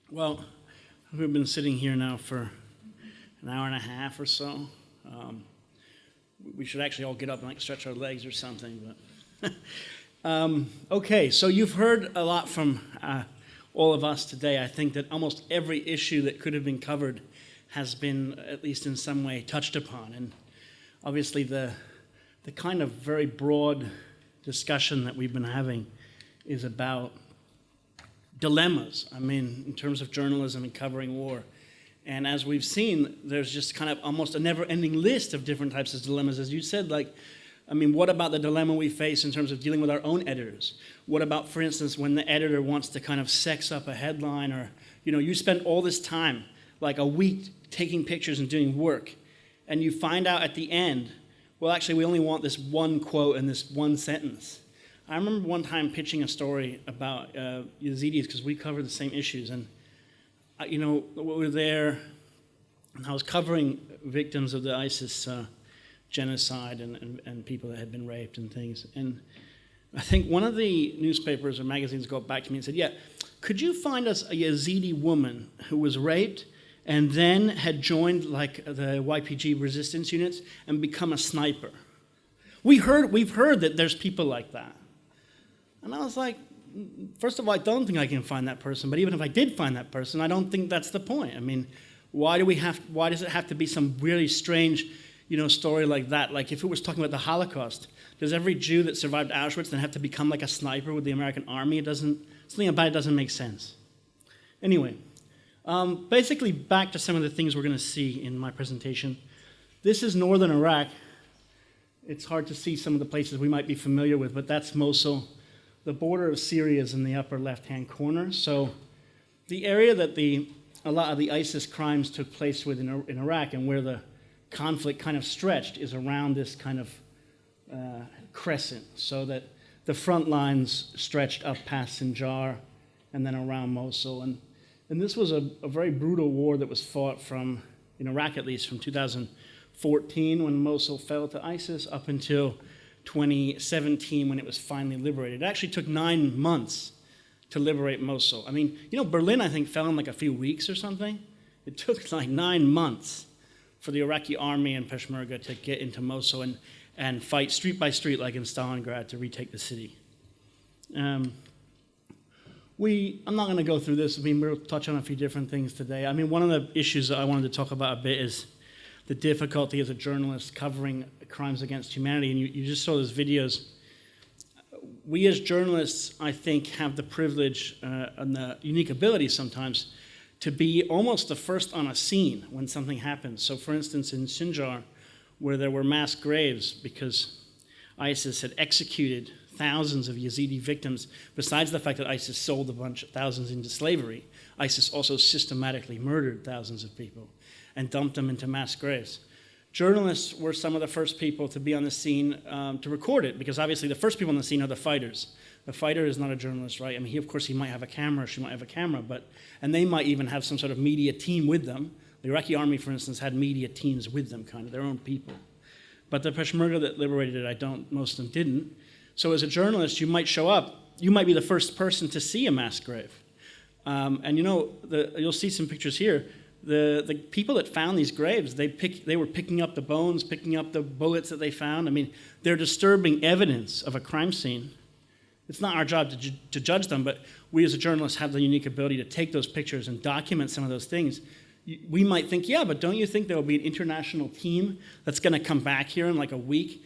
Well, we've been sitting here now for an hour and a half or so. We should actually all get up and stretch our legs or something. But okay, so you've heard a lot from all of us today. I think that almost every issue that could have been covered has been, at least in some way, touched upon. And obviously the kind of very broad discussion that we've been having is about dilemmas, in terms of journalism and covering war. And as we've seen, there's just kind of almost a never-ending list of different types of dilemmas. As you said, what about the dilemma we face in terms of dealing with our own editors? What about, for instance, when the editor wants to kind of sex up a headline, or, you spend all this time, like a week, taking pictures and doing work, and you find out at the end, well, actually, we only want this one quote and this one sentence. I remember one time pitching a story about Yazidis, because we cover the same issues, and we were there, and I was covering victims of the ISIS genocide and people that had been raped and things. And I think one of the newspapers or magazines got back to me and said, yeah, could you find us a Yazidi woman who was raped and then had joined the YPG resistance units and become a sniper? We've heard that there's people like that. And I was like, first of all, I don't think I can find that person, but even if I did find that person, I don't think that's the point. Why does it have to be some really strange, story like that? Like if it was talking about the Holocaust, does every Jew that survived Auschwitz then have to become like a sniper with the American army? Something about it doesn't make sense. Anyway, basically back to some of the things we're going to see in my presentation. This is northern Iraq. It's hard to see some of the places we might be familiar with, but that's Mosul. The border of Syria is in the upper left-hand corner. So the area that a lot of the ISIS crimes took place with in Iraq, and where the conflict kind of stretched, is around this kind of crescent, so that the front lines stretched up past Sinjar and then around Mosul. And this was a very brutal war that was fought from, in Iraq at least, from 2014 when Mosul fell to ISIS up until 2017 when it was finally liberated. It actually took 9 months to liberate Mosul. Berlin, I think, fell in a few weeks or something. It took 9 months for the Iraqi army and Peshmerga to get into Mosul and fight street by street like in Stalingrad to retake the city. I'm not going to go through this. We'll touch on a few different things today. One of the issues that I wanted to talk about a bit is the difficulty as a journalist covering crimes against humanity. And you just saw those videos. We as journalists, I think, have the privilege and the unique ability sometimes to be almost the first on a scene when something happens. So for instance, in Sinjar, where there were mass graves because ISIS had executed thousands of Yazidi victims, besides the fact that ISIS sold thousands into slavery, ISIS also systematically murdered thousands of people and dumped them into mass graves. Journalists were some of the first people to be on the scene to record it, because obviously the first people on the scene are the fighters. The fighter is not a journalist, right? He might have a camera, she might have a camera, and they might even have some sort of media team with them. The Iraqi army, for instance, had media teams with them, kind of their own people. But the Peshmerga that liberated it, most of them didn't. So as a journalist, you might show up, you might be the first person to see a mass grave. You'll see some pictures here. The people that found these graves, they were picking up the bones, picking up the bullets that they found. They're disturbing evidence of a crime scene. It's not our job to judge them, but we as a journalist have the unique ability to take those pictures and document some of those things. We might think, yeah, but don't you think there will be an international team that's going to come back here in a week,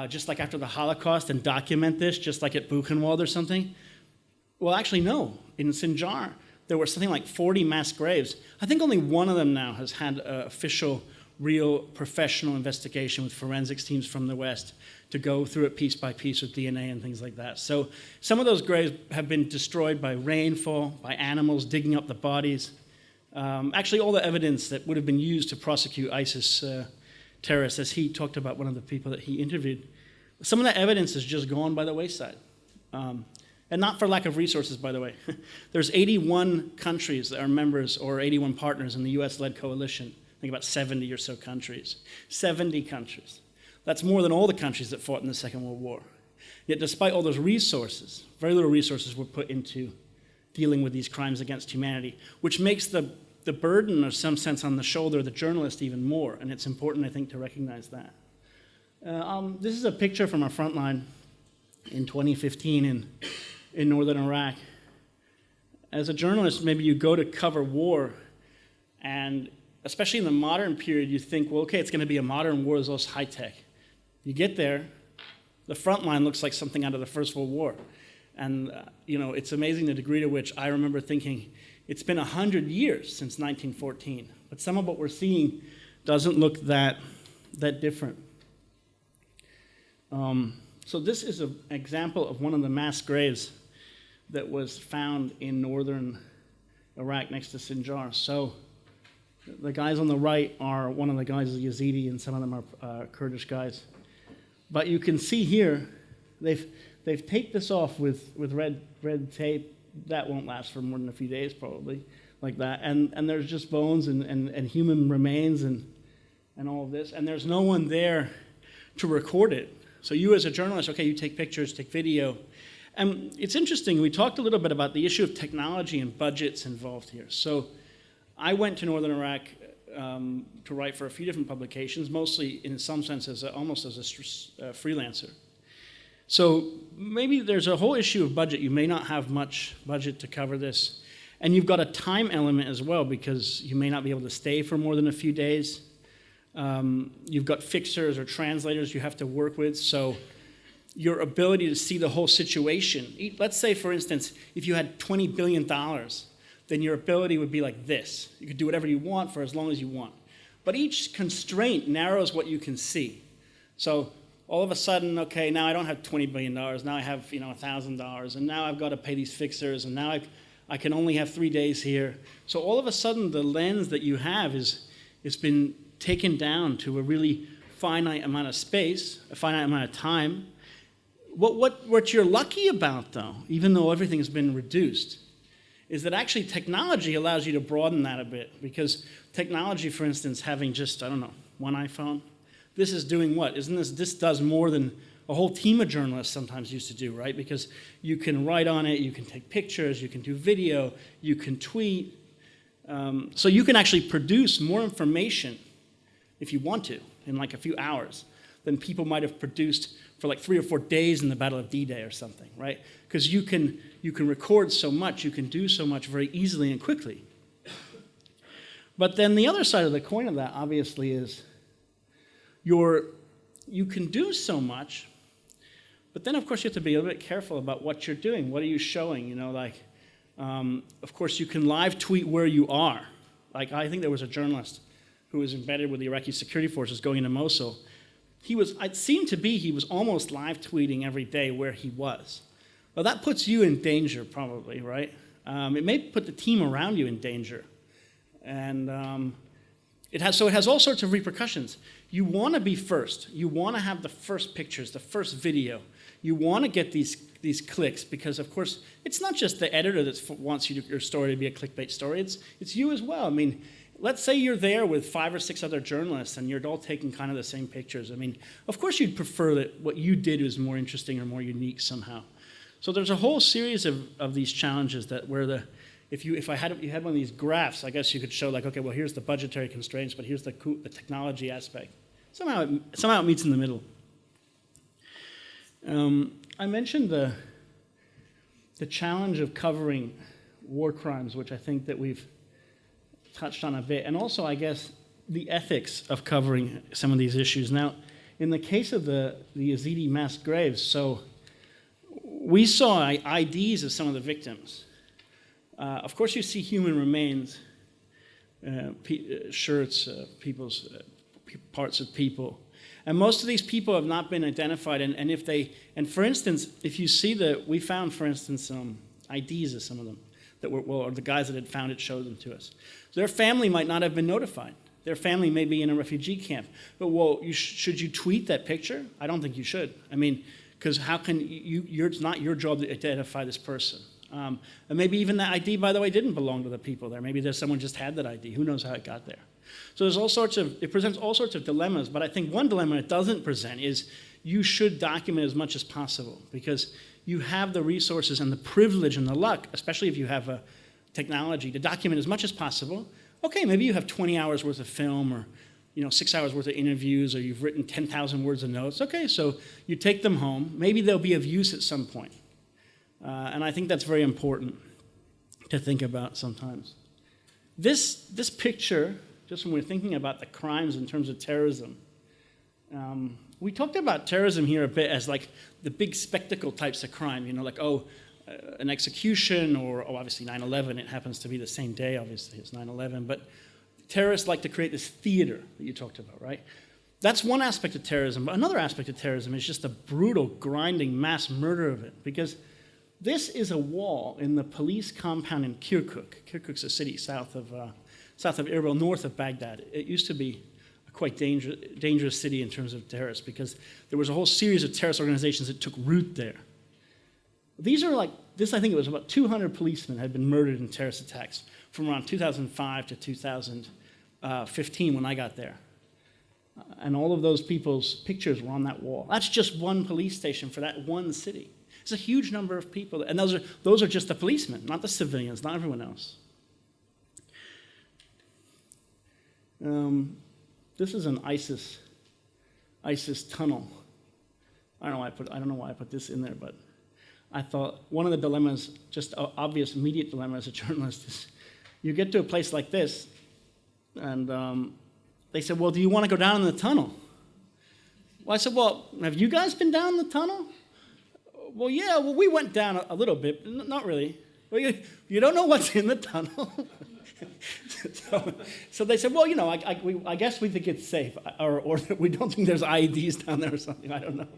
just like after the Holocaust, and document this, just like at Buchenwald or something? Well, actually, no. In Sinjar, there were something like 40 mass graves. I think only one of them now has had an official, real, professional investigation with forensics teams from the West to go through it piece by piece with DNA and things like that. So some of those graves have been destroyed by rainfall, by animals digging up the bodies. Actually, all the evidence that would have been used to prosecute ISIS terrorists, as he talked about, one of the people that he interviewed, some of that evidence is just gone by the wayside. And not for lack of resources, by the way. There's 81 countries that are members, or 81 partners in the US-led coalition. I think about 70 or so countries. 70 countries. That's more than all the countries that fought in the Second World War. Yet despite all those resources, very little resources were put into dealing with these crimes against humanity, which makes the burden, of some sense, on the shoulder of the journalist even more, and it's important, I think, to recognize that. This is a picture from our front line in 2015 in northern Iraq. As a journalist, maybe you go to cover war, and especially in the modern period, you think, well, okay, it's going to be a modern war, it's all high-tech. You get there, the front line looks like something out of the First World War. And, it's amazing the degree to which I remember thinking, it's been 100 years since 1914, but some of what we're seeing doesn't look that different. So this is an example of one of the mass graves that was found in northern Iraq next to Sinjar. So the guys on the right are, one of the guys is Yazidi, and some of them are Kurdish guys. But you can see here, they've taped this off with red tape. That won't last for more than a few days, probably, like that. And there's just bones and human remains and all of this. And there's no one there to record it. So you as a journalist, okay, you take pictures, take video. And it's interesting, we talked a little bit about the issue of technology and budgets involved here. So I went to northern Iraq to write for a few different publications, mostly in some sense almost as a freelancer. So maybe there's a whole issue of budget. You may not have much budget to cover this. And you've got a time element as well, because you may not be able to stay for more than a few days. You've got fixers or translators you have to work with. So your ability to see the whole situation. Let's say, for instance, if you had $20 billion, then your ability would be like this. You could do whatever you want for as long as you want. But each constraint narrows what you can see. So all of a sudden, okay, now I don't have $20 billion. Now I have $1,000, and now I've got to pay these fixers, and now I can only have 3 days here. So all of a sudden, the lens that you have it's been taken down to a really finite amount of space, a finite amount of time. What you're lucky about, though, even though everything has been reduced, is that actually technology allows you to broaden that a bit. Because technology, for instance, having just, one iPhone, this is doing what? This does more than a whole team of journalists sometimes used to do, right? Because you can write on it, you can take pictures, you can do video, you can tweet. So you can actually produce more information, if you want to, in like a few hours than people might have produced for like 3 or 4 days in the Battle of D-Day or something, right? Because you can record so much, you can do so much very easily and quickly. But then the other side of the coin of that, obviously, is you can do so much, but then, of course, you have to be a little bit careful about what you're doing. What are you showing? Of course, you can live tweet where you are. Like, I think there was a journalist who was embedded with the Iraqi security forces going into Mosul. It seemed to be he was almost live tweeting every day where he was. Well, that puts you in danger, probably, right? It may put the team around you in danger. And it has all sorts of repercussions. You want to be first. You want to have the first pictures, the first video. You want to get these clicks because, of course, it's not just the editor that wants your story to be a clickbait story. It's you as well. I mean, let's say you're there with 5 or 6 other journalists and you're all taking kind of the same pictures. I mean, of course you'd prefer that what you did was more interesting or more unique somehow. So there's a whole series of these challenges that if you had one of these graphs, I guess you could show like, okay, well, here's the budgetary constraints, but here's the technology aspect. Somehow it meets in the middle. I mentioned the challenge of covering war crimes, which I think that we've touched on a bit, and also, I guess, the ethics of covering some of these issues. Now, in the case of the Yazidi mass graves, so we saw IDs of some of the victims. Of course, you see human remains, shirts, people's parts of people. And most of these people have not been identified. And for instance, if you see we found, for instance, IDs of some of them that were, or the guys that had found it showed them to us. So their family might not have been notified. Their family may be in a refugee camp. But, well, should you tweet that picture? I don't think you should. I mean, because how can it's not your job to identify this person. And maybe even that ID, by the way, didn't belong to the people there. Maybe someone just had that ID. Who knows how it got there? So it presents all sorts of dilemmas, but I think one dilemma it doesn't present is you should document as much as possible because you have the resources and the privilege and the luck, especially if you have a technology, to document as much as possible. Okay, maybe you have 20 hours worth of film, or 6 hours worth of interviews, or you've written 10,000 words of notes. Okay, so you take them home. Maybe they'll be of use at some point. And I think that's very important to think about sometimes. This picture, just when we're thinking about the crimes in terms of terrorism, we talked about terrorism here a bit as like the big spectacle types of crime, an execution, or obviously 9/11, it happens to be the same day, obviously, it's 9/11, but terrorists like to create this theater that you talked about, right? That's one aspect of terrorism, but another aspect of terrorism is just the brutal, grinding mass murder of it, because this is a wall in the police compound in Kirkuk. Kirkuk's a city south of Erbil, north of Baghdad. It used to be a quite dangerous city in terms of terrorists, because there was a whole series of terrorist organizations that took root there. These are I think it was about 200 policemen had been murdered in terrorist attacks from around 2005 to 2015 when I got there. And all of those people's pictures were on that wall. That's just one police station for that one city. It's a huge number of people. And those are just the policemen, not the civilians, not everyone else. This is an ISIS tunnel. I don't know why I put this in there, but I thought one of the dilemmas, just obvious immediate dilemma as a journalist, is you get to a place like this, and they said, well, do you want to go down in the tunnel? Well, I said, well, have you guys been down the tunnel? Well, yeah, we went down a little bit, not really. Well, you don't know what's in the tunnel? so they said, well, I guess we think it's safe, or we don't think there's IEDs down there or something, I don't know.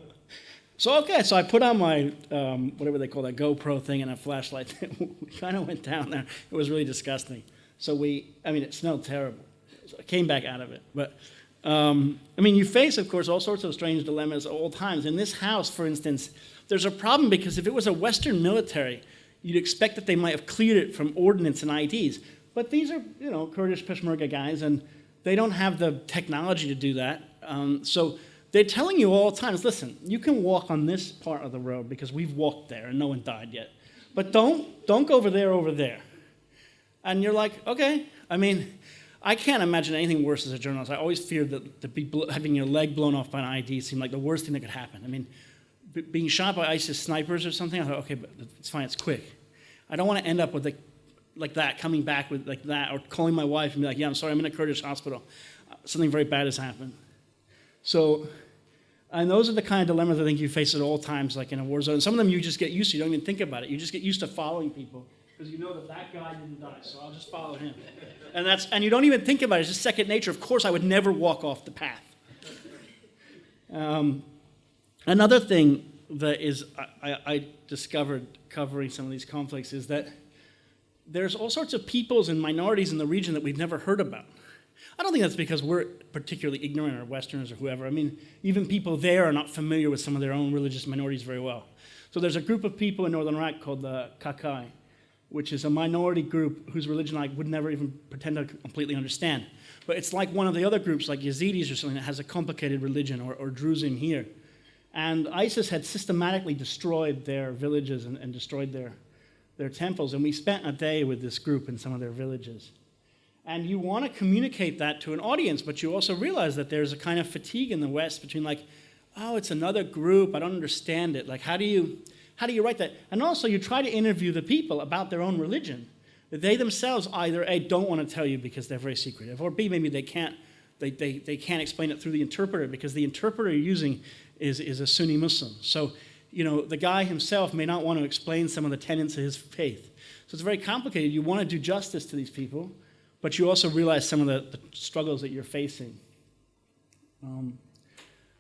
So I put on my, whatever they call that, GoPro thing and a flashlight. We kind of went down there. It was really disgusting. So it smelled terrible. So I came back out of it. But, you face, of course, all sorts of strange dilemmas at all times. In this house, for instance, there's a problem because if it was a Western military, you'd expect that they might have cleared it from ordnance and IEDs. But these are, Kurdish Peshmerga guys, and they don't have the technology to do that. So they're telling you all the time, listen, you can walk on this part of the road because we've walked there and no one died yet. But don't go over there. And you're like, okay. I can't imagine anything worse as a journalist. I always feared that having your leg blown off by an IED seemed like the worst thing that could happen. Being shot by ISIS snipers or something, I thought, okay, but it's fine, it's quick. I don't want to end up with like that, coming back with like that, or calling my wife and be like, yeah, I'm sorry, I'm in a Kurdish hospital. Something very bad has happened. So, and those are the kind of dilemmas I think you face at all times, like in a war zone. Some of them you just get used to. You don't even think about it. You just get used to following people because you know that guy didn't die, so I'll just follow him. And you don't even think about it. It's just second nature. Of course, I would never walk off the path. Another thing that is I discovered covering some of these conflicts is that there's all sorts of peoples and minorities in the region that we've never heard about. I don't think that's because we're particularly ignorant or Westerners or whoever. Even people there are not familiar with some of their own religious minorities very well. So there's a group of people in northern Iraq called the Kakai, which is a minority group whose religion I would never even pretend to completely understand. But it's like one of the other groups, like Yazidis or something, that has a complicated religion, or Druzim here. And ISIS had systematically destroyed their villages and destroyed their temples. And we spent a day with this group in some of their villages. And you want to communicate that to an audience, but you also realize that there's a kind of fatigue in the West between it's another group, I don't understand it. How do you write that? And also you try to interview the people about their own religion. That they themselves either A, don't want to tell you because they're very secretive, or B, maybe they can't explain it through the interpreter because the interpreter you're using is a Sunni Muslim. So, the guy himself may not want to explain some of the tenets of his faith. So it's very complicated. You want to do justice to these people, but you also realize some of the struggles that you're facing.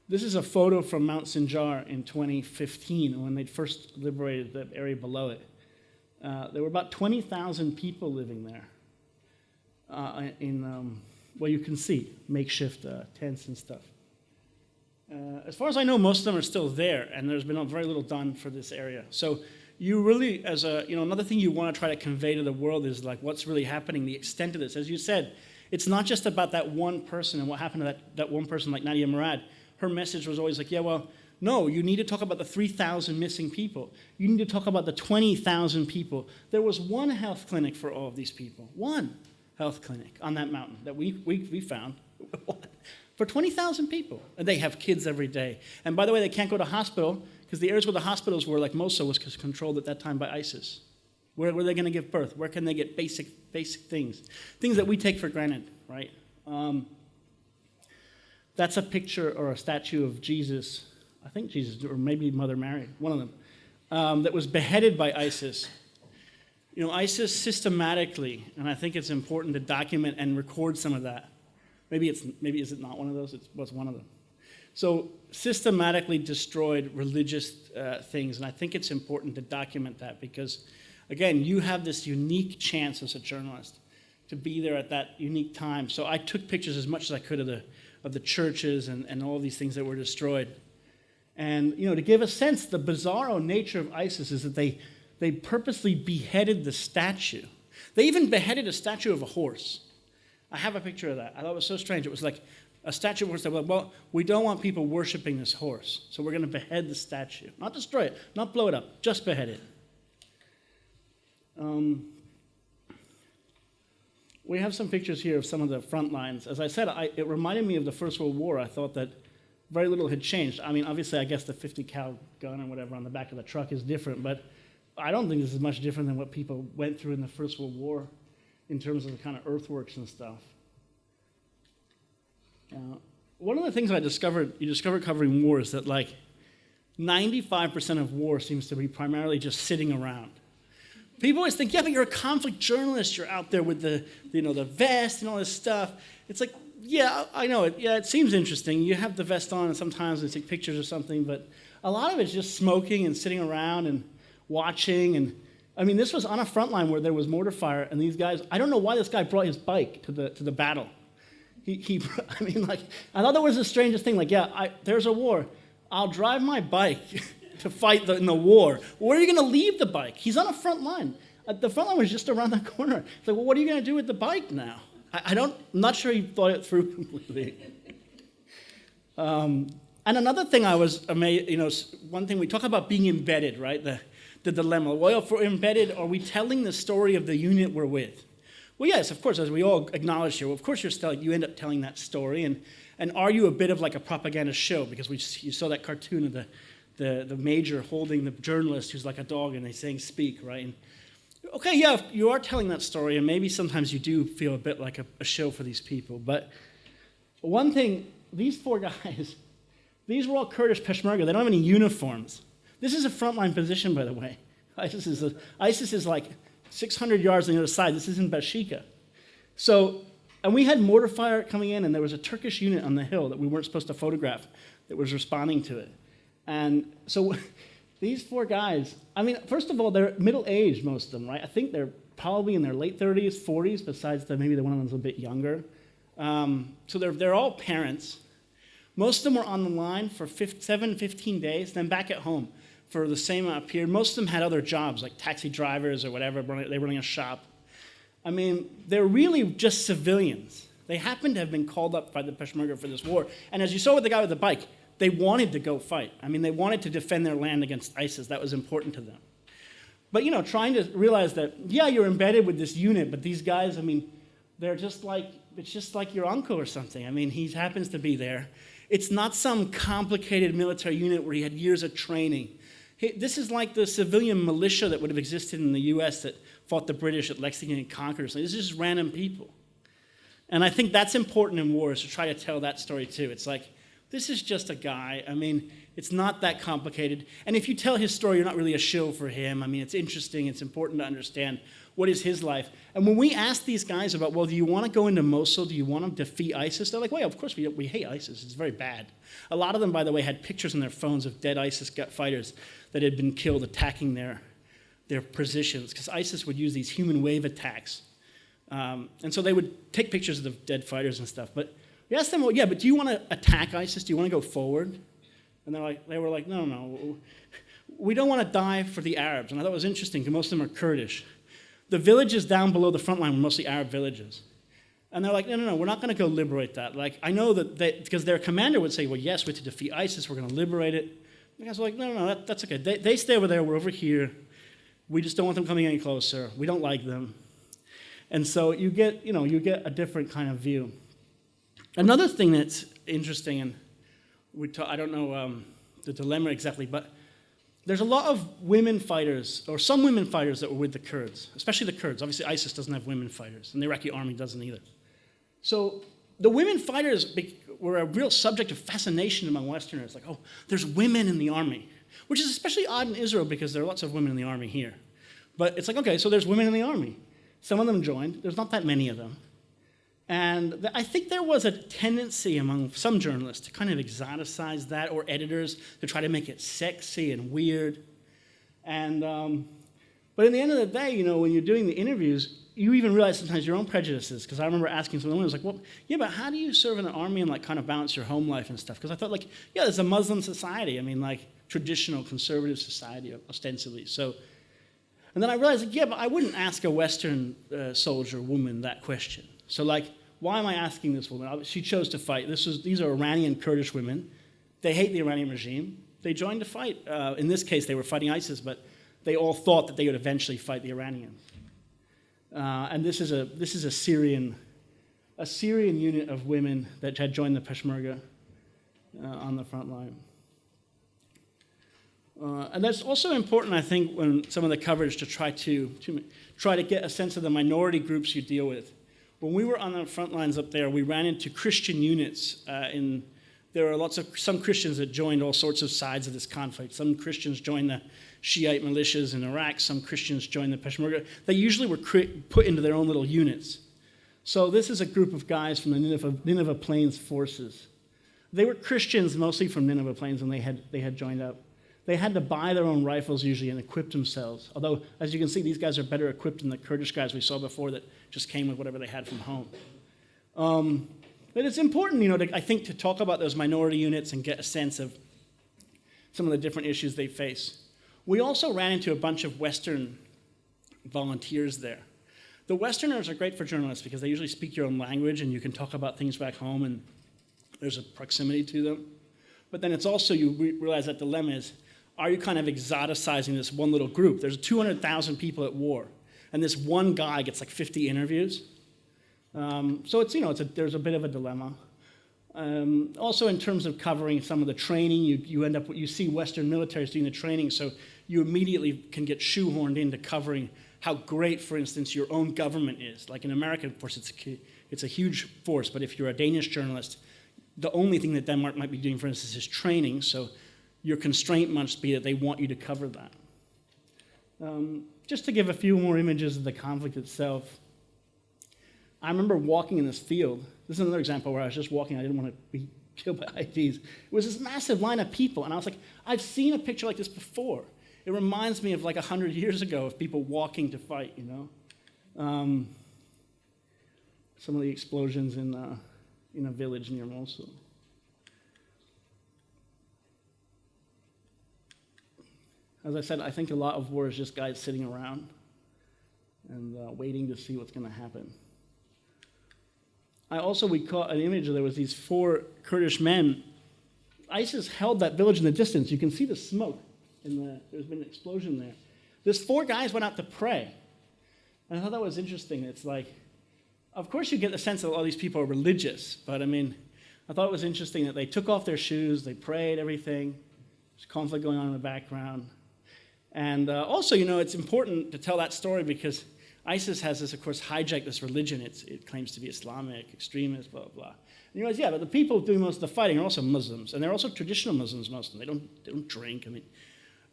This is a photo from Mount Sinjar in 2015 when they'd first liberated the area below it. There were about 20,000 people living there you can see, makeshift tents and stuff. As far as I know, most of them are still there, and there's been very little done for this area. So you really, another thing you want to try to convey to the world is what's really happening, the extent of this. As you said, it's not just about that one person and what happened to that one person like Nadia Murad. Her message was always No, you need to talk about the 3,000 missing people. You need to talk about the 20,000 people. There was one health clinic for all of these people. One health clinic on that mountain that we found for 20,000 people. And they have kids every day. And by the way, they can't go to hospital because the areas where the hospitals were, like Mosul, was controlled at that time by ISIS. Where were they going to give birth? Where can they get basic things? Things that we take for granted, right? That's a picture or a statue of Jesus, I think Jesus, or maybe Mother Mary, one of them, that was beheaded by ISIS. You know, ISIS systematically, and I think it's important to document and record some of that. Maybe is it not one of those? It was one of them. So systematically destroyed religious things, and I think it's important to document that because, again, you have this unique chance as a journalist to be there at that unique time. So I took pictures as much as I could of the churches and all these things that were destroyed. And, you know, to give a sense, the bizarro nature of ISIS is that they purposely beheaded the statue. They even beheaded a statue of a horse. I have a picture of that. I thought it was so strange. It was like a statue of a horse. They were like, well, we don't want people worshiping this horse, so we're going to behead the statue. Not destroy it, not blow it up, just behead it. We have some pictures here of some of the front lines. As I said, it reminded me of the First World War. I thought that very little had changed. I mean, obviously, I guess the 50 cal gun or whatever on the back of the truck is different, but I don't think this is much different than what people went through in the First World War in terms of the kind of earthworks and stuff. One of the things you discover covering war is that like 95% of war seems to be primarily just sitting around. People always think, yeah, but you're a conflict journalist. You're out there with the vest and all this stuff. It's like, yeah, I know it. Yeah, it seems interesting. You have the vest on, and sometimes they take pictures or something, but a lot of it's just smoking and sitting around and watching. And I mean, this was on a front line where there was mortar fire, and these guys, I don't know why this guy brought his bike to the battle. I mean, like, I thought that was the strangest thing. Like, yeah, there's a war. I'll drive my bike to fight in the war. Where are you going to leave the bike? He's on a front line. The front line was just around the corner. It's like, well, what are you going to do with the bike now? I'm not sure he thought it through completely. And another thing I was amazed, one thing we talk about being embedded, right? The dilemma. Well, if we're embedded, are we telling the story of the unit we're with? Well, yes, of course, as we all acknowledge here, well, of course you end up telling that story. And are you a bit of like a propaganda show? Because you saw that cartoon of the major holding the journalist who's like a dog and they're saying speak, right? And, okay, yeah, you are telling that story, and maybe sometimes you do feel a bit like a show for these people. But one thing, these four guys, these were all Kurdish Peshmerga. They don't have any uniforms. This is a frontline position, by the way. ISIS is like 600 yards on the other side. This isn't Bashika. So, and we had mortar fire coming in, and there was a Turkish unit on the hill that we weren't supposed to photograph that was responding to it. And so these four guys, I mean, first of all, they're middle-aged, most of them, right? I think they're probably in their late 30s, 40s, besides maybe the one of them's a bit younger. So they're all parents. Most of them were on the line for 15 days, then back at home for the same amount of period. Most of them had other jobs, like taxi drivers or whatever. They were running a shop. I mean, they're really just civilians. They happen to have been called up by the Peshmerga for this war. And as you saw with the guy with the bike, they wanted to go fight. I mean, they wanted to defend their land against ISIS. That was important to them. But, trying to realize that, yeah, you're embedded with this unit, but these guys, I mean, they're just like, it's just like your uncle or something. I mean, he happens to be there. It's not some complicated military unit where he had years of training. This is like the civilian militia that would have existed in the U.S. that fought the British at Lexington and Concord. This is just random people. And I think that's important in wars, to try to tell that story too. It's like, this is just a guy. I mean, it's not that complicated. And if you tell his story, you're not really a shill for him. I mean, it's interesting. It's important to understand what is his life. And when we ask these guys about, well, do you want to go into Mosul? Do you want to defeat ISIS? They're like, well, of course we hate ISIS. It's very bad. A lot of them, by the way, had pictures on their phones of dead ISIS fighters that had been killed attacking their positions, because ISIS would use these human wave attacks. And so they would take pictures of the dead fighters and stuff. But we asked them, well, yeah, but do you want to attack ISIS? Do you want to go forward? And they were like, no. We don't want to die for the Arabs. And I thought it was interesting, because most of them are Kurdish. The villages down below the front line were mostly Arab villages. And they're like, no, we're not going to go liberate that. Like, I know that because their commander would say, well, yes, we have to defeat ISIS. We're going to liberate it. The guys were like, no, that's okay. They stay over there. We're over here. We just don't want them coming any closer. We don't like them. And so you get a different kind of view. Another thing that's interesting, and I don't know the dilemma exactly, but there's a lot of women fighters, or some women fighters that were with the Kurds, especially the Kurds. Obviously, ISIS doesn't have women fighters, and the Iraqi army doesn't either. So the women fighters were a real subject of fascination among Westerners. Like, oh, there's women in the army, which is especially odd in Israel because there are lots of women in the army here. But it's like, okay, so there's women in the army. Some of them joined. There's not that many of them. And I think there was a tendency among some journalists to kind of exoticize that, or editors to try to make it sexy and weird. And but in the end of the day, when you're doing the interviews, you even realize sometimes your own prejudices. Because I remember asking some women, I was like, well, yeah, but how do you serve in the army and kind of balance your home life and stuff? Because I thought yeah, there's a Muslim society. I mean, traditional conservative society, ostensibly. So, and then I realized, yeah, but I wouldn't ask a Western soldier woman that question. So why am I asking this woman? She chose to fight. These are Iranian Kurdish women. They hate the Iranian regime. They joined to fight. In this case, they were fighting ISIS, but they all thought that they would eventually fight the Iranians. And this is a Syrian unit of women that had joined the Peshmerga on the front line. And that's also important, I think, when some of the coverage to try to get a sense of the minority groups you deal with. When we were on the front lines up there, we ran into Christian units. There are some Christians that joined all sorts of sides of this conflict. Some Christians joined the Shiite militias in Iraq. Some Christians joined the Peshmerga. They usually were put into their own little units. So this is a group of guys from the Nineveh Plains forces. They were Christians mostly from Nineveh Plains, and they had joined up. They had to buy their own rifles usually and equip themselves. Although, as you can see, these guys are better equipped than the Kurdish guys we saw before that just came with whatever they had from home. But it's important, I think, to talk about those minority units and get a sense of some of the different issues they face. We also ran into a bunch of Western volunteers there. The Westerners are great for journalists because they usually speak your own language and you can talk about things back home and there's a proximity to them. But then it's also, you realize that dilemma is, are you kind of exoticizing this one little group? There's 200,000 people at war, and this one guy gets 50 interviews. So there's a bit of a dilemma. Also, in terms of covering some of the training, you see Western militaries doing the training, so you immediately can get shoehorned into covering how great, for instance, your own government is. Like in America, of course, it's a huge force, but if you're a Danish journalist, the only thing that Denmark might be doing, for instance, is training, so your constraint must be that they want you to cover that. Just to give a few more images of the conflict itself, I remember walking in this field. This is another example where I was just walking. I didn't want to be killed by IDs. It was this massive line of people, and I was like, I've seen a picture like this before. It reminds me of 100 years ago of people walking to fight, Some of the explosions in a village near Mosul. As I said, I think a lot of war is just guys sitting around and waiting to see what's going to happen. We caught an image. There was these 4 Kurdish men. ISIS held that village in the distance. You can see the smoke. There's been an explosion there. These 4 guys went out to pray. And I thought that was interesting. It's of course you get the sense that all these people are religious, but I thought it was interesting that they took off their shoes, they prayed, everything. There's conflict going on in the background. And also, it's important to tell that story because ISIS has this, of course, hijacked this religion. It claims to be Islamic, extremist, blah, blah, blah. And you realize, yeah, but the people doing most of the fighting are also Muslims, and they're also traditional Muslims, most of them. They don't drink,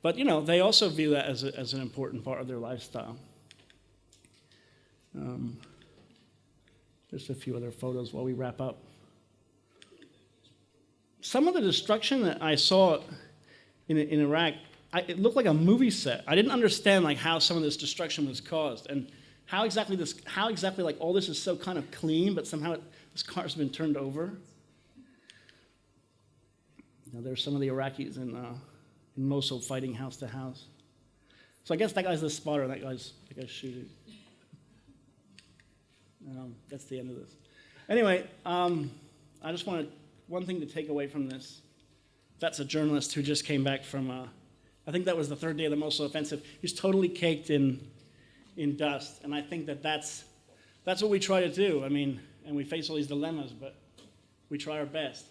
But, they also view that as an important part of their lifestyle. Just a few other photos while we wrap up. Some of the destruction that I saw in Iraq, it looked like a movie set. I didn't understand how some of this destruction was caused and how exactly all this is so kind of clean, but somehow this car's been turned over. There's some of the Iraqis in Mosul fighting house to house. So I guess that guy's the spotter, and that guy's shooting. That's the end of this. Anyway, I just wanted one thing to take away from this. That's a journalist who just came back from, I think that was the third day of the Mosul offensive. He's totally caked in dust. And I think that's what we try to do. I mean, and we face all these dilemmas, but we try our best.